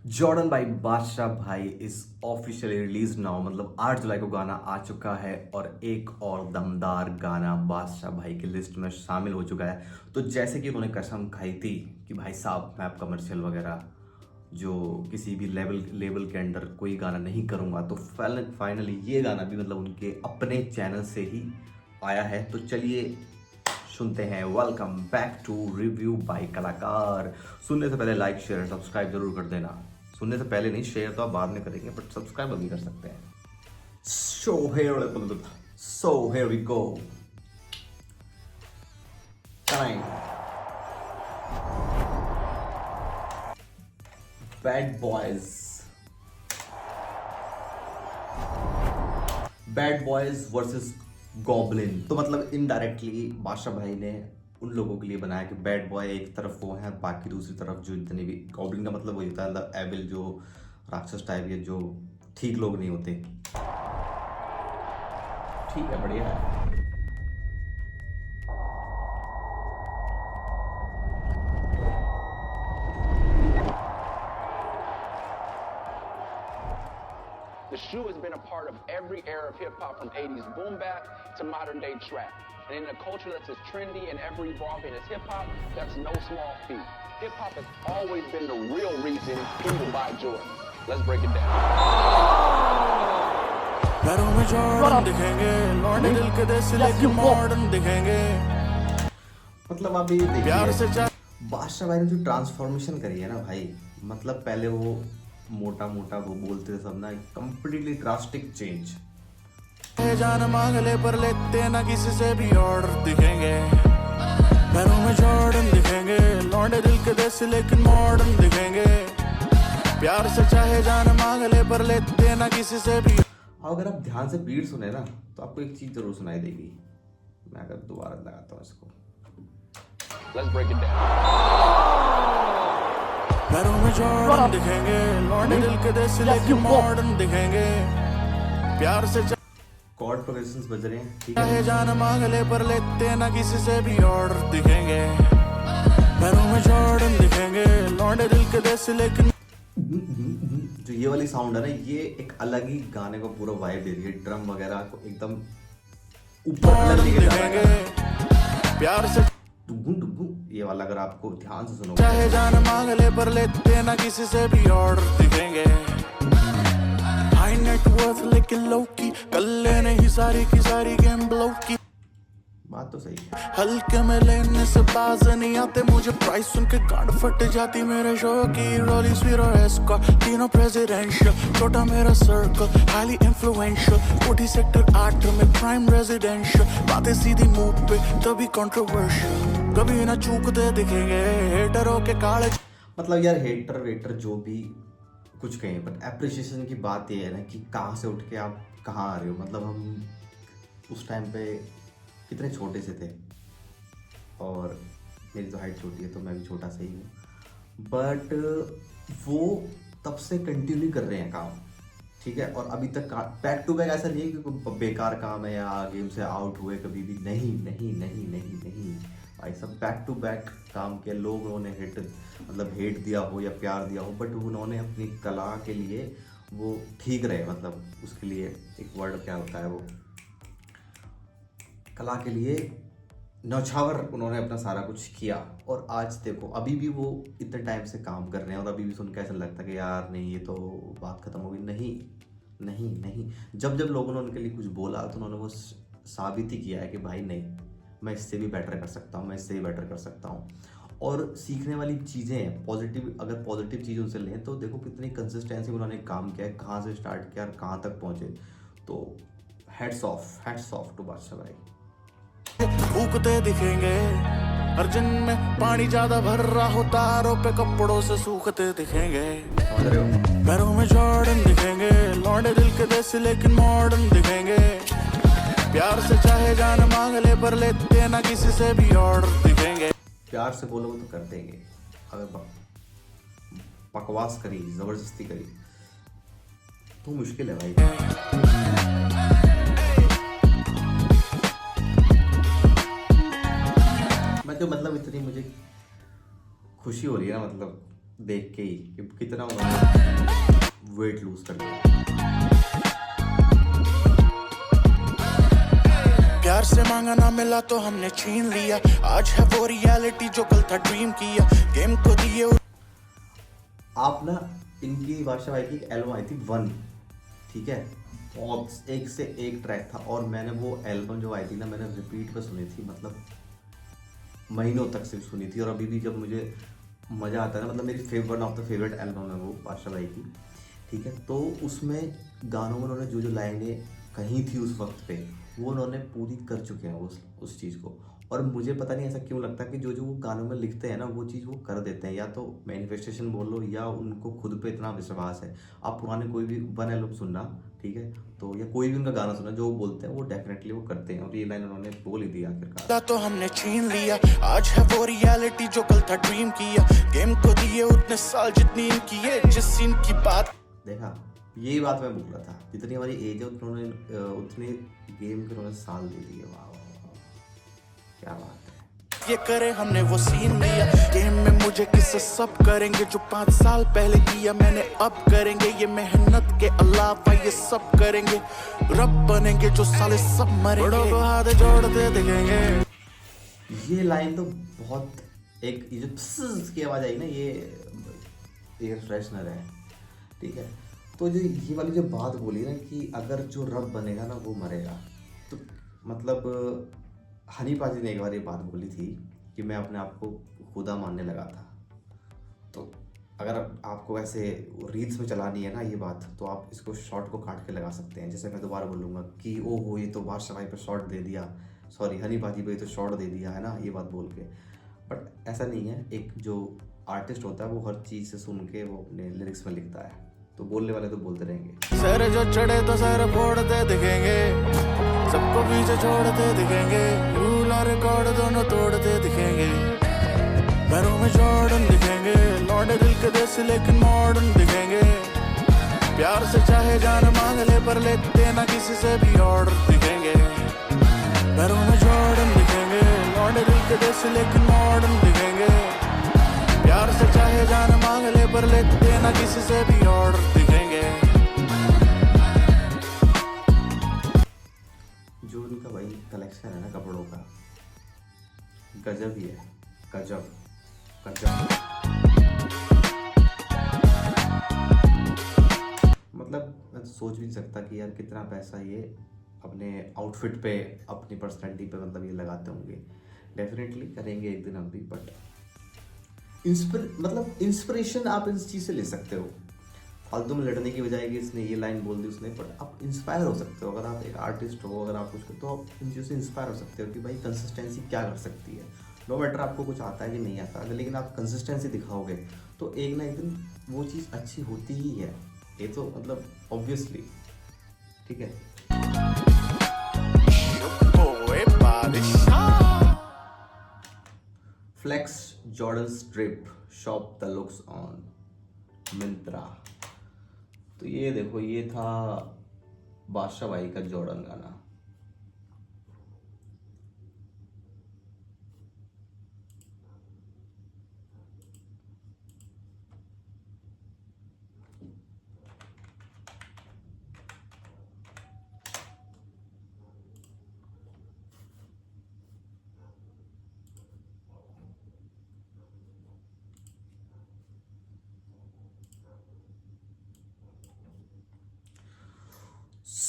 Jordan by बादशाह भाई is officially release now. मतलब 8 जुलाई को गाना आ चुका है और एक और दमदार गाना बादशाह भाई की लिस्ट में शामिल हो चुका है। तो जैसे कि उन्होंने कसम खाई थी कि भाई साहब मैं कमर्शियल वगैरह जो किसी भी लेवल के अंडर कोई गाना नहीं करूँगा, तो फाइनली ये गाना भी मतलब उनके अपने चैनल से ही आया है। तो चलिए सुनते हैं। Welcome back to review by Kalakaar. सुनने से पहले लाइक शेयर सब्सक्राइब जरूर कर देना। सुनने से पहले नहीं, शेयर तो आप बाद में करेंगे बट सब्सक्राइब अभी कर सकते हैं। So here we go. Time bad boys versus goblin. तो मतलब इनडायरेक्टली बादशाह भाई ने उन लोगों के लिए बनाया कि बैड बॉय एक तरफ वो है, बाकी दूसरी तरफ जो जितने भी गॉब्लिन का मतलब वही होता है, मतलब एविल जो राक्षस टाइप के जो ठीक लोग नहीं होते। ठीक है, बढ़िया है। The shoe has been a part of every era of hip-hop, from 80s boom bap to modern-day trap. And in a culture that's as trendy and ever-evolving as hip-hop, that's no small feat. Hip-hop has always been the real reason people buy Jordan. Let's break it down. पैरों में Jordan दिखेंगे, लौंडे दिल के देश लेके modern दिखेंगे। मतलब आप ये देखिए बादशाह भाई ने जो ट्रांसफॉर्मेशन करी है ना भाई, मतलब पहले वो मोटा मोटा वो बोलते थे सब ना, कंप्लीटली ड्रास्टिक चेंज। जान मांग ले पर लेते ना किसी से भी ऑर्डर दिखेंगे। पैरों में जॉर्डन दिखेंगे, लौंडे दिल के देश लेकिन मॉडर्न दिखेंगे। प्यार से चाहे जान मांग ले पर लेते ना किसी से भी। अगर आप ध्यान से बीट सुने ना तो आपको एक चीज जरूर सुनाई देगी। मैं अगर दोबारा लगाता हूँ इसको। Let's break it down. पैरों में जॉर्डन दिखेंगे, लौंडे दिल के देश लेकिन मॉडर्न दिखेंगे। प्यार से कॉर्ड प्रोग्रेशंस बज रहे हैं, ठीक है। है। जान मांग ले पर लेते ना किसी से भी ऑर्डर दिखेंगे। पैरों में जॉर्डन दिखेंगे, लौंडे दिल के देश लेकिन जो ये वाली साउंड है ना, ये एक अलग ही गाने को पूरा वाइब दे रही है। ड्रम वगैरह को एकदम ऊपर लेके जा रहा है। प्यार से डुगु डुगु ये वाला अगर आपको ध्यान से सुनो। चाहे जान मांग ले पर लेते ना किसी से भी ऑर्डर दिखेंगे। हाई नेटवर्थ लेकिन लो की, कल लेने ही सारी की सारी गेम ब्लो की। बात तो सही है। हल्के में लेने से बाज नहीं आते, मुझे प्राइस सुन के गांड फट जाती। मेरे शो की रोली स्वीरो एस्कॉर, तीनों प्रेसिडेंशियल, छोटा मेरा सर्कल हाईली इन्फ्लुएंशियल। 40 सेक्टर 8 में प्राइम रेजिडेंशियल। बातें सीधी मुंह पे तभी कंट्रोवर्शियल, कभी ना चूकते दिखेंगे हेटरों के काले। मतलब यार हेटर वेटर जो भी कुछ कहें, बट एप्रिसिएशन की बात ये है ना कि कहाँ से उठ के आप कहाँ आ रहे हो। मतलब हम उस टाइम पे कितने छोटे से थे, और मेरी तो हाइट छोटी है तो मैं भी छोटा सा ही हूँ, बट वो तब से कंटिन्यू कर रहे हैं काम, ठीक है। और अभी तक बैक टू बैक ऐसा नहीं है कि कोई बेकार काम है या गेम से आउट हुए, कभी भी नहीं नहीं नहीं नहीं नहीं भाई सब बैक टू बैक काम किया। लोग उन्होंने मतलब हेट दिया हो या प्यार दिया हो, बट उन्होंने अपनी कला के लिए वो ठीक रहे। मतलब उसके लिए एक वर्ड क्या होता है, वो कला के लिए नौछावर उन्होंने अपना सारा कुछ किया। और आज देखो अभी भी वो इतने टाइम से काम कर रहे हैं, और अभी भी सुन के ऐसा लगता है कि यार नहीं ये तो बात खत्म हो गई। नहीं नहीं नहीं, जब जब लोगों ने उनके लिए कुछ बोला तो उन्होंने वो साबित ही किया है कि भाई नहीं, मैं इससे भी बेटर कर सकता हूँ, मैं इससे भी बेटर कर सकता हूँ। और सीखने वाली चीज़ें हैं पॉजिटिव, अगर पॉजिटिव चीज़ उनसे लें तो देखो कितनी कंसिस्टेंसी उन्होंने काम किया है, कहाँ से स्टार्ट किया और कहाँ तक पहुँचे। तो हैट्स ऑफ टू बादशाह भाई। फूकते दिखेंगे, हर जिन में पानी ज्यादा भर रहा हो, तारों पे कपड़ों से सूखते दिखेंगे। पैरों में जॉर्डन दिखेंगे, लौंडे दिल के देश लेकिन मॉडर्न दिखेंगे। प्यार से चाहे जान मांग ले पर लेते ना किसी से भी ऑर्डर दिखेंगे। प्यार से बोलोगे तो कर देंगे, अगर बकवास करी जबरदस्ती करी तो मुश्किल है भाई। मैं तो मतलब इतनी मुझे खुशी हो रही है ना, मतलब देख के ही कि कितना उन्होंने वेट लूज कर लिया। प्यार से मांगा ना मिला तो हमने छीन लिया, आज है वो रियलिटी जो कल था ड्रीम किया, गेम को दिए। आप ना इनकी बादशाह भाई की एक एल्बम आई थी 1, ठीक है, बहुत एक से एक ट्रैक था और मैंने वो एल्बम जो आई थी ना मैंने रिपीट पे सुनी थी, मतलब महीनों तक से सुनी थी। और अभी भी जब मुझे मज़ा आता है ना, मतलब मेरी one of the favourite album है वो बादशाह भाई की, ठीक है। तो उसमें गानों में उन्होंने जो जो लाइनें कही थी उस वक्त पे वो उन्होंने पूरी कर चुके हैं उस चीज़ को। और मुझे पता नहीं ऐसा क्यों लगता कि जो जो वो गानों में लिखते हैं ना वो चीज़ वो कर देते हैं, या तो मैनिफेस्टेशन बोल लो या उनको खुद पे इतना विश्वास है। आप पुराने कोई भी वन एल्बम सुनना, ठीक है, तो या कोई भी उनका गाना सुनना जो वो बोलते हैं वो डेफिनेटली वो करते हैं। और ये लाइन उन्होंने बोल ही दी आखिरकार। तो हमने छीन लिया, आज है वो रियलिटी जो कल था ड्रीम किया, गेम को दिए उतने साल जितनी इनकी है, जिस सीन की बात। देखा, यही बात मैं बोल रहा था, जितनी हमारी एज है उतने गेम के उन्होंने साल दे दिए। वाह वाह, क्या बात है। ये करे हमने वो सीन लिया, गेम में मुझे किससे सब करेंगे जो 5 साल पहले किया मैंने अब करेंगे, ये मेहनत के अलावा ये सब करेंगे, रब बनेंगे जो साले सब मरेंगे, बड़ों को हाथ जोड़ते दिखेंगे। ये लाइन तो बहुत, एक ये जो प्स की आवाज़ आई ना, ये एयर फ्रेशनर है, ठीक है। तो जो ये वाली जो बात बोली ना कि अगर जो रब बनेगा ना वो मरेगा, तो मतलब हनी पाजी ने एक बार ये बात बोली थी कि मैं अपने आप को खुदा मानने लगा था। तो अगर आपको ऐसे रील्स में चलानी है ना ये बात, तो आप इसको शॉर्ट को काट के लगा सकते हैं। जैसे मैं दोबारा बोलूँगा कि ओहो ये तो बादशाह भाई पे शॉर्ट दे दिया, सॉरी हनी पाजी पे तो शॉर्ट दे दिया है ना, ये बात बोल के। बट ऐसा नहीं है, एक जो आर्टिस्ट होता है वो हर चीज़ से सुन के वो अपने लिरिक्स में लिखता है, तो बोलने वाले तो बोलते रहेंगे। सर जो चढ़े तो सर फोड़ते दिखेंगे, सबको पीछे छोड़ते दिखेंगे, रूल और रिकॉर्ड दोनों तोड़ते दिखेंगे, घरों में जॉर्डन दिखेंगे, लौंडे दिल के देसी लेकिन मॉडर्न दिखेंगे, प्यार से चाहे जान मांग ले पर लेते ना किसी से भी ऑर्डर दिखेंगे, घरों में जॉर्डन दिखेंगे, लौंडे दिल के देसी लेकिन मॉडर्न दिखेंगे, प्यार से चाहे जान मांग ले पर लेते ना किसी से भी ऑर्डर दिखेंगे। जो उनका भाई कलेक्शन है ना कपड़ों का, गजब ही है, गजब गजब। मतलब मैं तो सोच भी नहीं सकता कि यार कितना पैसा ये अपने आउटफिट पे, अपनी पर्सनैलिटी पे मतलब ये लगाते होंगे। डेफिनेटली करेंगे एक दिन हम भी, बट मतलब इंस्पिरेशन आप इस चीज़ से ले सकते हो। फालतू में लड़ने की बजाय कि इसने ये लाइन बोल दी उसने, बट आप इंस्पायर हो सकते हो। अगर आप एक आर्टिस्ट हो, अगर आप कुछ, तो आप इन चीज़ों से इंस्पायर हो सकते हो कि भाई कंसिस्टेंसी क्या कर सकती है। नो मैटर आपको कुछ आता है कि नहीं आता, अगर लेकिन आप कंसिस्टेंसी दिखाओगे तो एक ना एक दिन वो चीज़ अच्छी होती ही है। ये तो मतलब ऑब्वियसली, ठीक है। Flex Jordan strip shop the looks on Myntra. तो ये देखो, ये था बादशाह भाई का जॉर्डन गाना।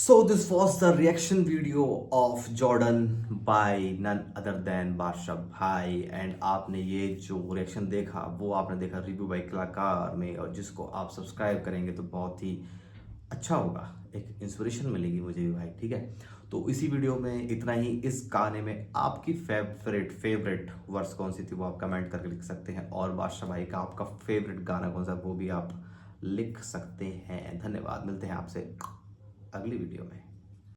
So this was the reaction video of Jordan by none other than बादशाह भाई। एंड आपने ये जो रिएक्शन देखा वो आपने देखा रिव्यू बाय कलाकार में, और जिसको आप सब्सक्राइब करेंगे तो बहुत ही अच्छा होगा, एक इंस्पिरेशन मिलेगी मुझे भी भाई, ठीक है। तो इसी वीडियो में इतना ही। इस गाने में आपकी फेवरेट वर्स कौन सी थी वो आप कमेंट करके लिख सकते हैं, और बादशाह भाई का आपका फेवरेट गाना कौन सा वो भी आप लिख सकते हैं। धन्यवाद, मिलते हैं आपसे अगली वीडियो में।